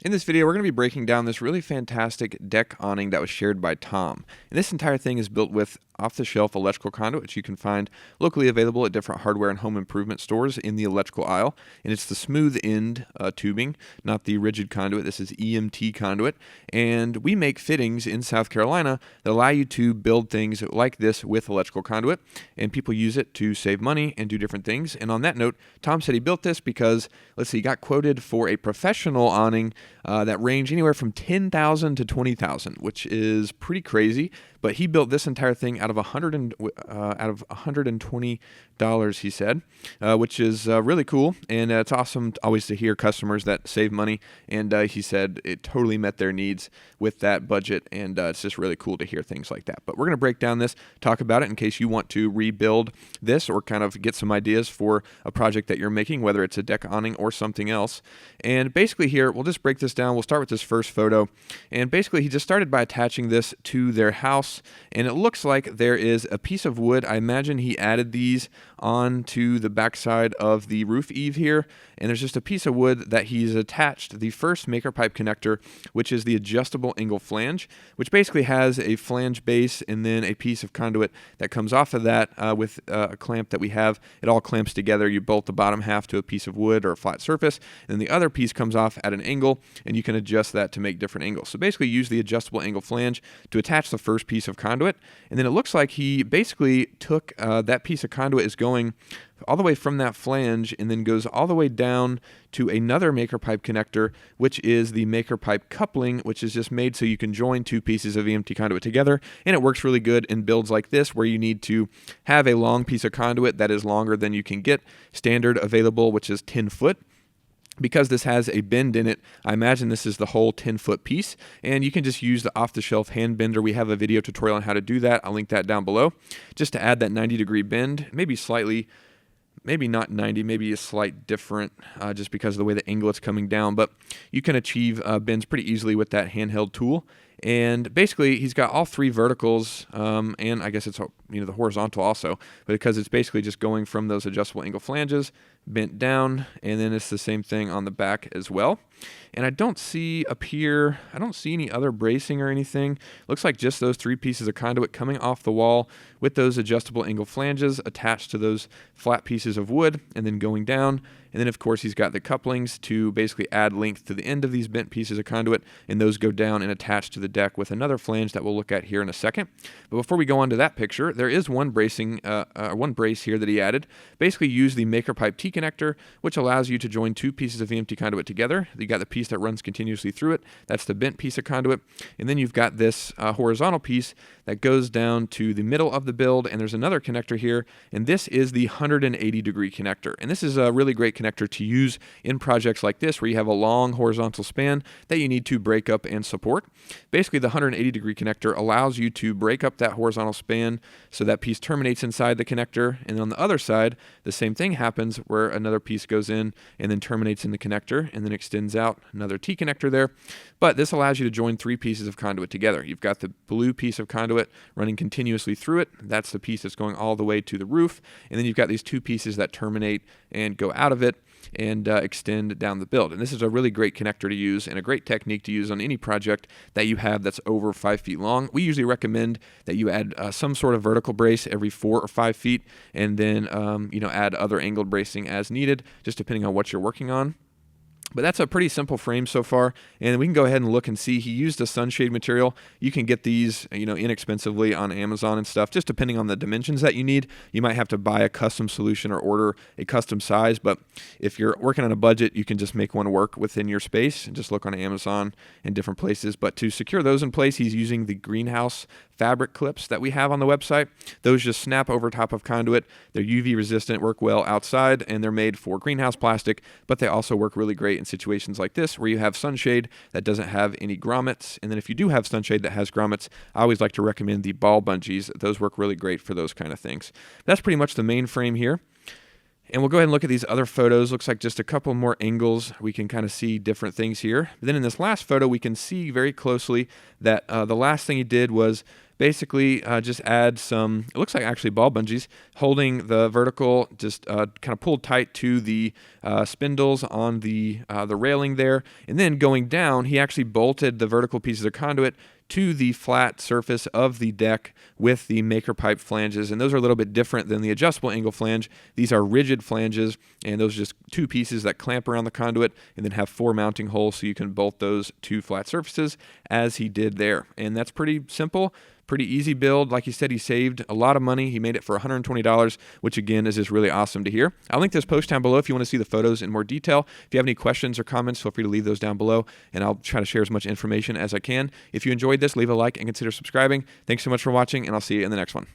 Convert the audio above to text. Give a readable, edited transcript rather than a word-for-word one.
In this video, we're going to be breaking down this really fantastic deck awning that was shared by Tom. And this entire thing is built with off-the-shelf electrical conduit, which you can find locally available at different hardware and home improvement stores in the electrical aisle. And it's the smooth end tubing, not the rigid conduit. This is EMT conduit. And we make fittings in South Carolina that allow you to build things like this with electrical conduit. And people use it to save money and do different things. And on that note, Tom said he built this because, let's see, he got quoted for a professional awning that range anywhere from $10,000 to $20,000, which is pretty crazy. But he built this entire thing out of $120, he said, which is really cool. And it's awesome always to hear customers that save money. And he said it totally met their needs with that budget. And it's just really cool to hear things like that. But we're going to break down this, talk about it in case you want to rebuild this or kind of get some ideas for a project that you're making, whether it's a deck awning or something else. And basically here, we'll just break this down. We'll start with this first photo. And basically he just started by attaching this to their house. And it looks like there is a piece of wood. I imagine he added these onto the backside of the roof eave here. And there's just a piece of wood that he's attached the first maker pipe connector, which is the adjustable angle flange, which basically has a flange base and then a piece of conduit that comes off of that with a clamp that we have. It all clamps together. You bolt the bottom half to a piece of wood or a flat surface, and then the other piece comes off at an angle, and you can adjust that to make different angles. So basically use the adjustable angle flange to attach the first piece of conduit, and then it looks like he basically took that piece of conduit is going all the way from that flange and then goes all the way down to another maker pipe connector, which is the maker pipe coupling, which is just made so you can join two pieces of EMT conduit together. And it works really good in builds like this where you need to have a long piece of conduit that is longer than you can get. Standard available, which is 10 foot. Because this has a bend in it, I imagine this is the whole 10-foot piece, and you can just use the off-the-shelf hand bender. We have a video tutorial on how to do that. I'll link that down below. Just to add that 90-degree bend, maybe slightly, maybe not 90, maybe a slight different just because of the way the angle it's coming down, but you can achieve bends pretty easily with that handheld tool. And basically, he's got all three verticals, and I guess it's the horizontal also, but because it's basically just going from those adjustable angle flanges, bent down, and then it's the same thing on the back as well. And I don't see up here, I don't see any other bracing or anything. Looks like just those three pieces of conduit coming off the wall with those adjustable angle flanges attached to those flat pieces of wood and then going down. And then, of course, he's got the couplings to basically add length to the end of these bent pieces of conduit, and those go down and attach to the deck with another flange that we'll look at here in a second. But before we go on to that picture, there is one bracing, one brace here that he added. Basically, use the maker pipe T connector, which allows you to join two pieces of EMT conduit together. You got the piece that runs continuously through it. That's the bent piece of conduit. And then you've got this horizontal piece that goes down to the middle of the build, and there's another connector here, and this is the 180-degree connector. And this is a really great connector to use in projects like this where you have a long horizontal span that you need to break up and support. Basically, the 180-degree connector allows you to break up that horizontal span so that piece terminates inside the connector, and on the other side, the same thing happens where another piece goes in and then terminates in the connector and then extends out another T connector there. But this allows you to join three pieces of conduit together. You've got the blue piece of conduit running continuously through it. That's the piece that's going all the way to the roof. And then you've got these two pieces that terminate and go out of it and extend down the build. And this is a really great connector to use and a great technique to use on any project that you have that's over 5 feet long. We usually recommend that you add some sort of vertical brace every 4 or 5 feet, and then add other angled bracing as needed, just depending on what you're working on. But that's a pretty simple frame so far, and we can go ahead and look and see. He used a sunshade material. You can get these, inexpensively on Amazon and stuff, just depending on the dimensions that you need. You might have to buy a custom solution or order a custom size, but if you're working on a budget, you can just make one work within your space and just look on Amazon and different places. But to secure those in place, he's using the greenhouse fabric clips that we have on the website. Those just snap over top of conduit. They're UV resistant, work well outside, and they're made for greenhouse plastic, but they also work really great in situations like this where you have sunshade that doesn't have any grommets. And then if you do have sunshade that has grommets, I always like to recommend the ball bungees. Those work really great for those kind of things. That's pretty much the main frame here. And we'll go ahead and look at these other photos. Looks like just a couple more angles. We can kind of see different things here. But then in this last photo, we can see very closely that the last thing he did was basically just add some, it looks like actually ball bungees, holding the vertical, just kind of pulled tight to the spindles on the railing there. And then going down, he actually bolted the vertical pieces of conduit to the flat surface of the deck with the maker pipe flanges, and those are a little bit different than the adjustable angle flange. These are rigid flanges, and those are just two pieces that clamp around the conduit and then have 4 mounting holes so you can bolt those to flat surfaces as he did there. And that's pretty simple. Pretty easy build. Like he said, he saved a lot of money. He made it for $120, which again is just really awesome to hear. I'll link this post down below if you want to see the photos in more detail. If you have any questions or comments, feel free to leave those down below, and I'll try to share as much information as I can. If you enjoyed this, leave a like and consider subscribing. Thanks so much for watching, and I'll see you in the next one.